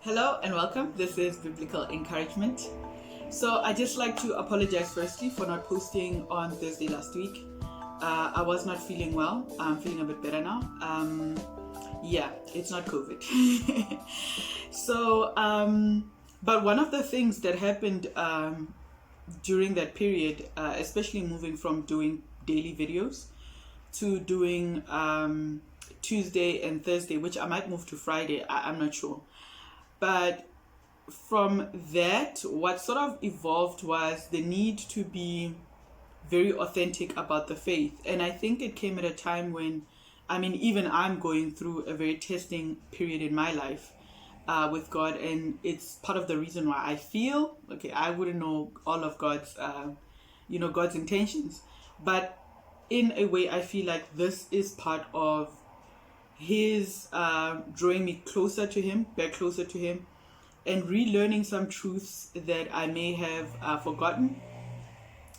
Hello and welcome. This is Biblical Encouragement. So I just like to apologize firstly for not posting on Thursday last week. I was not feeling well. I'm feeling a bit better now. Yeah, it's not COVID. But one of the things that happened during that period, especially moving from doing daily videos to doing Tuesday and Thursday, which I might move to Friday, I'm not sure. But from that, what sort of evolved was the need to be very authentic about the faith. And I think it came at a time when, even I'm going through a very testing period in my life with God. And it's part of the reason why I feel, okay, I wouldn't know all of God's intentions. But in a way, I feel like this is part of His drawing me closer to Him, back closer to Him, and relearning some truths that I may have forgotten,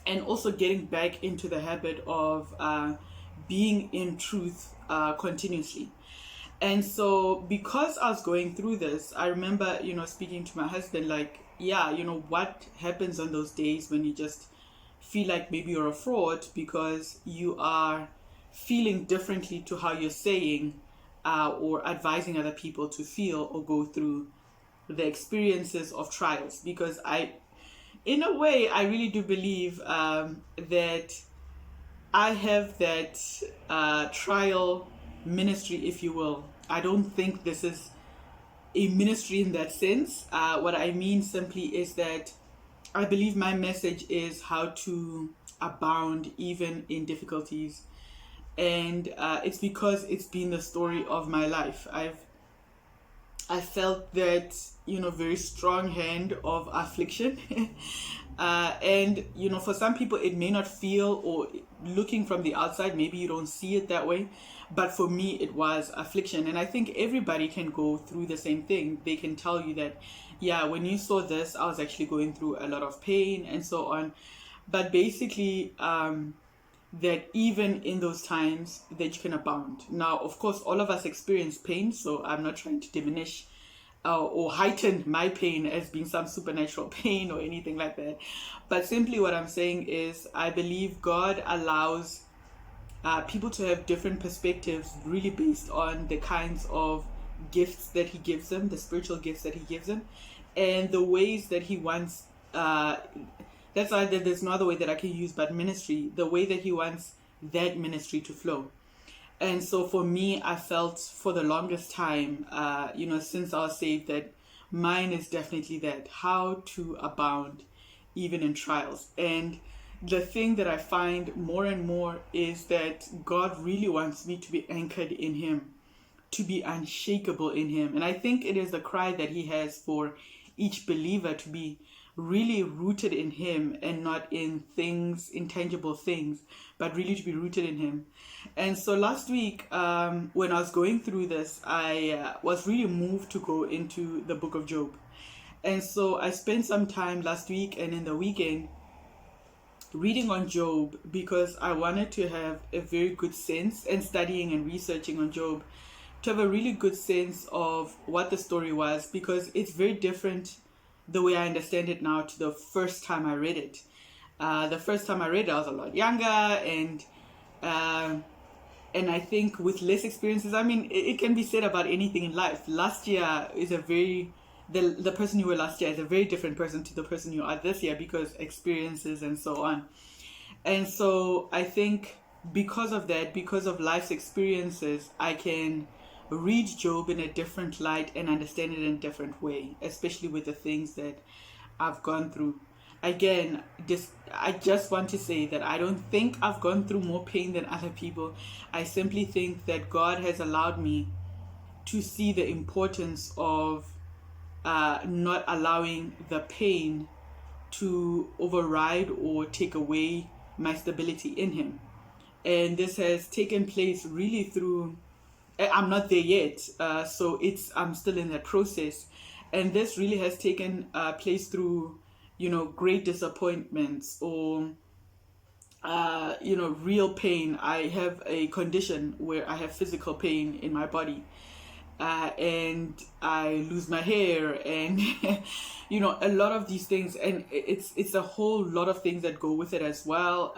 and also getting back into the habit of being in truth continuously. And so, because I was going through this, I remember, speaking to my husband, like, what happens on those days when you just feel like maybe you're a fraud because you are feeling differently to how you're saying or advising other people to feel or go through the experiences of trials. Because in a way, I really do believe that I have that trial ministry, if you will. I don't think this is a ministry in that sense. What I mean simply is that I believe my message is how to abound even in difficulties. And it's because it's been the story of my life. I felt that, very strong hand of affliction. And, for some people, it may not feel, or looking from the outside, maybe you don't see it that way. But for me, it was affliction. And I think everybody can go through the same thing. They can tell you that, yeah, when you saw this, I was actually going through a lot of pain and so on. But basically, that even in those times that you can abound. Now, of course, all of us experience pain, so I'm not trying to diminish or heighten my pain as being some supernatural pain or anything like that. But simply what I'm saying is I believe God allows people to have different perspectives really based on the kinds of gifts that He gives them, the spiritual gifts that He gives them, and the ways that He wants that's why there's no other way that I can use but ministry, the way that He wants that ministry to flow. And so for me, I felt for the longest time, since I was saved, that mine is definitely that, how to abound even in trials. And the thing that I find more and more is that God really wants me to be anchored in Him, to be unshakable in Him. And I think it is the cry that He has for each believer, to be really rooted in Him and not in things, intangible things, but really to be rooted in Him. And so last week, when I was going through this, I was really moved to go into the book of Job. And so I spent some time last week and in the weekend reading on Job, because I wanted to have a very good sense, and studying and researching on Job, to have a really good sense of what the story was, because it's very different the way I understand it now to the first time I read it. The first time I read it, I was a lot younger, and I think with less experiences. It can be said about anything in life. Last year is the person you were last year is a very different person to the person you are this year, because experiences and so on. And so I think because of that, because of life's experiences, I can read Job in a different light and understand it in a different way, especially with the things that I've gone through. Again, I just want to say that I don't think I've gone through more pain than other people. I simply think that God has allowed me to see the importance of not allowing the pain to override or take away my stability in Him. And this has taken place really through, I'm not there yet, so I'm still in that process. And this really has taken place through, great disappointments or, real pain. I have a condition where I have physical pain in my body. and I lose my hair, and a lot of these things, and it's a whole lot of things that go with it as well.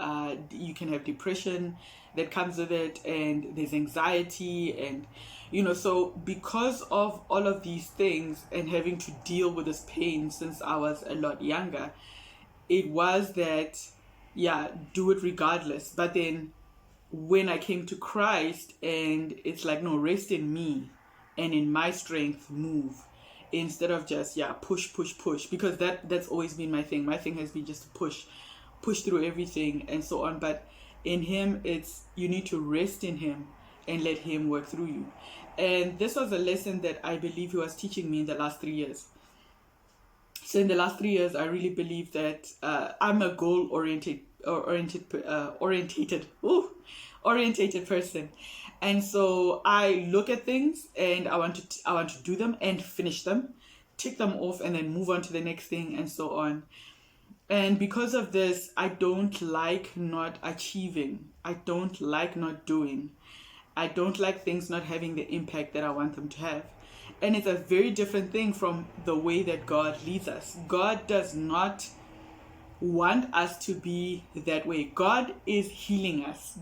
You can have depression that comes with it, and there's anxiety, and so because of all of these things and having to deal with this pain since I was a lot younger, it was that, do it regardless. But then when I came to Christ, and it's like, no, rest in me and in my strength, move, instead of just push, because that's always been my thing. My thing has been just to push through everything and so on. But in him, it's, you need to rest in him and let him work through you. And this was a lesson that I believe he was teaching me in the last 3 years. So in the last 3 years, I really believe that I'm a goal orientated person, and so I look at things and I want to do them and finish them, tick them off, and then move on to the next thing and so on. And because of this, I don't like not achieving. I don't like not doing. I don't like things not having the impact that I want them to have. And it's a very different thing from the way that God leads us. God does not want us to be that way. God is healing us.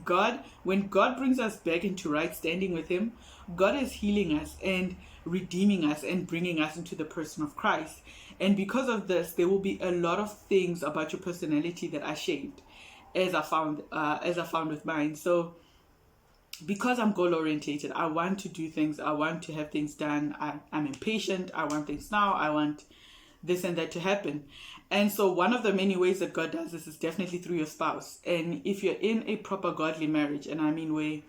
When God brings us back into right standing with him, God is healing us and redeeming us and bringing us into the person of Christ. And because of this, there will be a lot of things about your personality that are shaped, as I found with mine. So because I'm goal orientated, I want to do things. I want to have things done. I'm impatient. I want things now. I want this and that to happen. And so one of the many ways that God does this is definitely through your spouse. And if you're in a proper godly marriage, and I mean where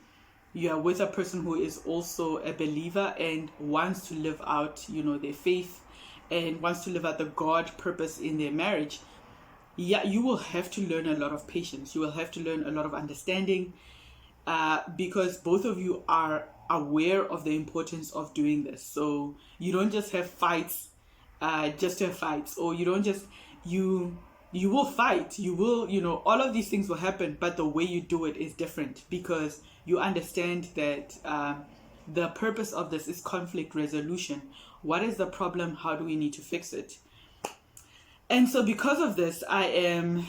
you are with a person who is also a believer and wants to live out, their faith, and wants to live out the God purpose in their marriage, you will have to learn a lot of patience. You will have to learn a lot of understanding, because both of you are aware of the importance of doing this. So you don't just have fights just to have fights, or you don't just, you will fight, you will, all of these things will happen, but the way you do it is different, because you understand that the purpose of this is conflict resolution. What is the problem? How do we need to fix it? And so because of this, I am,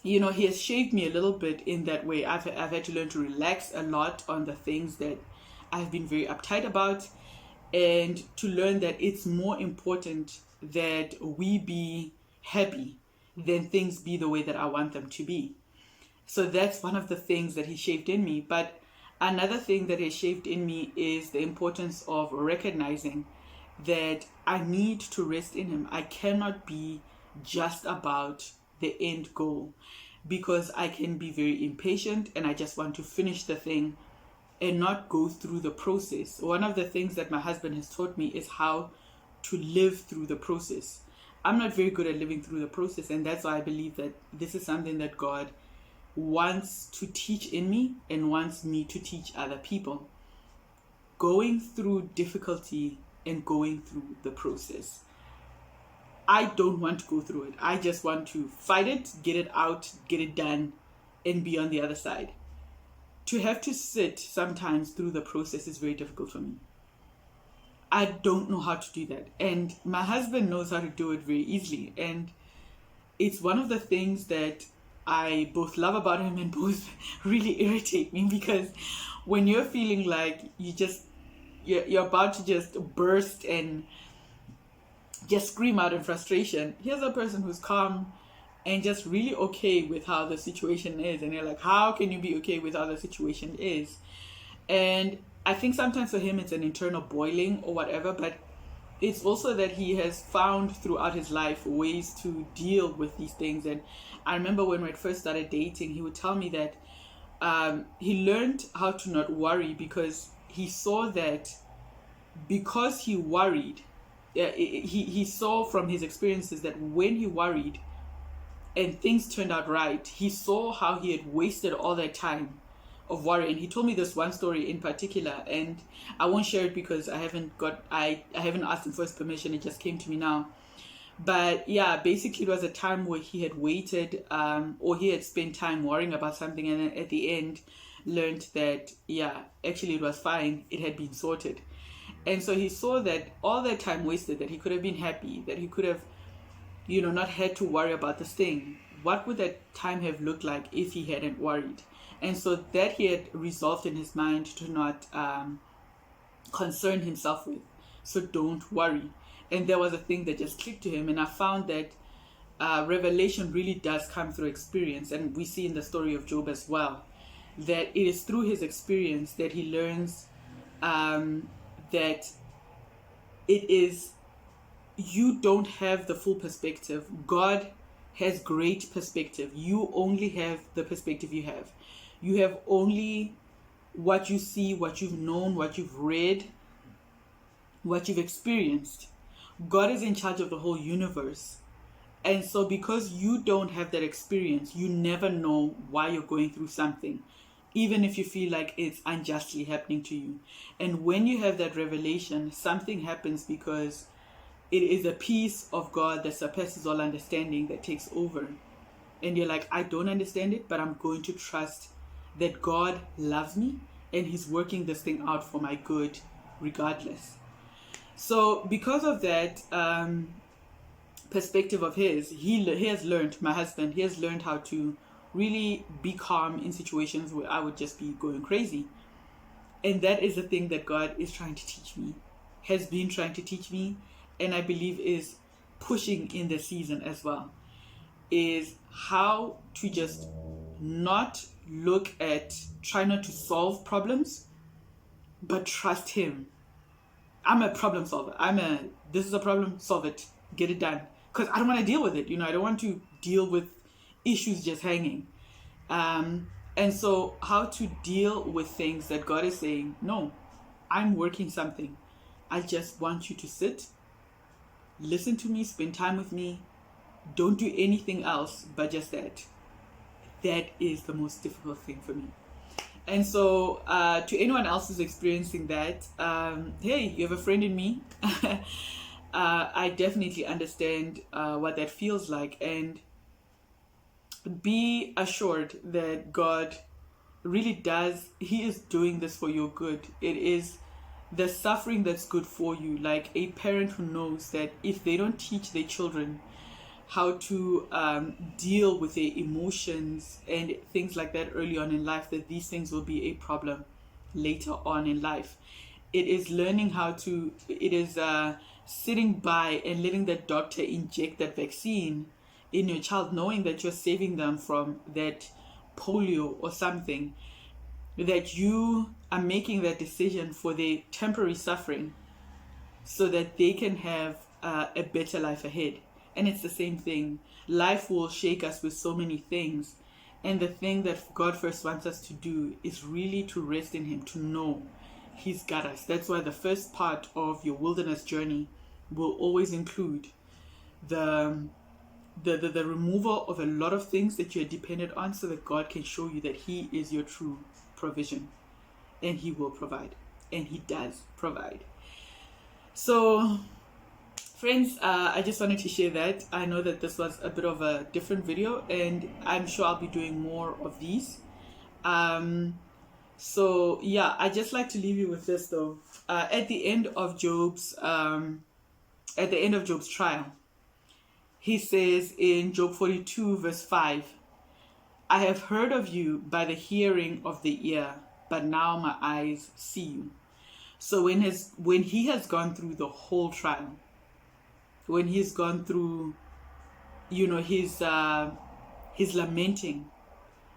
he has shaped me a little bit in that way. I've had to learn to relax a lot on the things that I've been very uptight about, and to learn that it's more important that we be happy than things be the way that I want them to be. So that's one of the things that he shaped in me. But another thing that he shaped in me is the importance of recognizing that I need to rest in him. I cannot be just about the end goal, because I can be very impatient and I just want to finish the thing and not go through the process. One of the things that my husband has taught me is how to live through the process. I'm not very good at living through the process, and that's why I believe that this is something that God wants to teach in me and wants me to teach other people. Going through difficulty and going through the process. I don't want to go through it. I just want to fight it, get it out, get it done, and be on the other side. To have to sit sometimes through the process is very difficult for me. I don't know how to do that. And my husband knows how to do it very easily. And it's one of the things that I both love about him and both really irritate me, because when you're feeling like you're about to just burst and just scream out in frustration, here's a person who's calm and just really okay with how the situation is. And you're like, how can you be okay with how the situation is? And I think sometimes for him it's an internal boiling or whatever, but it's also that he has found throughout his life ways to deal with these things. And I remember when we first started dating, he would tell me that he learned how to not worry, because he saw that because he worried, he saw from his experiences that when he worried and things turned out right, he saw how he had wasted all that time of worry. And he told me this one story in particular, and I won't share it because I haven't asked him for his permission. It just came to me now. But yeah, basically it was a time where he had waited, or he had spent time worrying about something, and then at the end learned that actually it was fine, it had been sorted. And so he saw that all that time wasted, that he could have been happy, that he could have, not had to worry about this thing. What would that time have looked like if he hadn't worried? And so that he had resolved in his mind to not concern himself with. So don't worry. And there was a thing that just clicked to him. And I found that revelation really does come through experience. And we see in the story of Job as well, that it is through his experience that he learns that it is, you don't have the full perspective. God has great perspective. You only have the perspective you have. You have only what you see, what you've known, what you've read, what you've experienced. God is in charge of the whole universe. And so because you don't have that experience, you never know why you're going through something, even if you feel like it's unjustly happening to you. And when you have that revelation, something happens because it is a peace of God that surpasses all understanding that takes over. And you're like, I don't understand it, but I'm going to trust that God loves me and he's working this thing out for my good regardless. So because of that perspective of his, he has learned, my husband, he has learned how to really be calm in situations where I would just be going crazy. And that is the thing that God is trying to teach me, has been trying to teach me, and I believe is pushing in the season as well, is how to just not look at, try not to solve problems, but trust him. I'm a problem solver. This is a problem, solve it, get it done. Because I don't want to deal with it. I don't want to deal with issues just hanging. And so how to deal with things that God is saying, no, I'm working something. I just want you to sit, listen to me, spend time with me. Don't do anything else but just that. That is the most difficult thing for me. And so to anyone else who's experiencing that, hey, you have a friend in me. I definitely understand what that feels like. And be assured that God really does, he is doing this for your good. It is the suffering that's good for you. Like a parent who knows that if they don't teach their children how to deal with their emotions and things like that early on in life, that these things will be a problem later on in life. It is learning how to, it is sitting by and letting the doctor inject that vaccine in your child, knowing that you're saving them from that polio or something, that you are making that decision for their temporary suffering so that they can have a better life ahead. And it's the same thing. Life will shake us with so many things. And the thing that God first wants us to do is really to rest in him, to know he's got us. That's why the first part of your wilderness journey will always include the removal of a lot of things that you're dependent on, so that God can show you that he is your true provision. And he will provide. And he does provide. So friends, I just wanted to share that. I know that this was a bit of a different video, and I'm sure I'll be doing more of these. So yeah, I just like to leave you with this though. At the end of Job's trial, he says in Job 42 verse 5, I have heard of you by the hearing of the ear, but now my eyes see you. So when he has gone through the whole trial, when he's gone through, his lamenting,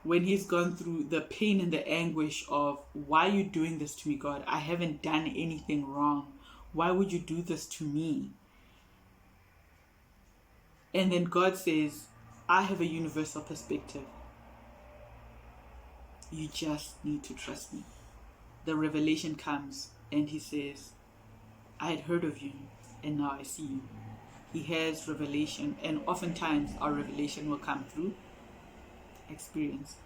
when he's gone through the pain and the anguish of, why are you doing this to me, God? I haven't done anything wrong. Why would you do this to me? And then God says, I have a universal perspective. You just need to trust me. The revelation comes and he says, I had heard of you and now I see you. He has revelation, and oftentimes our revelation will come through experience.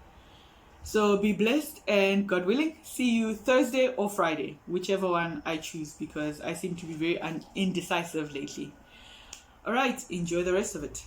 So be blessed, and God willing, see you Thursday or Friday, whichever one I choose, because I seem to be very indecisive lately. All right, enjoy the rest of it.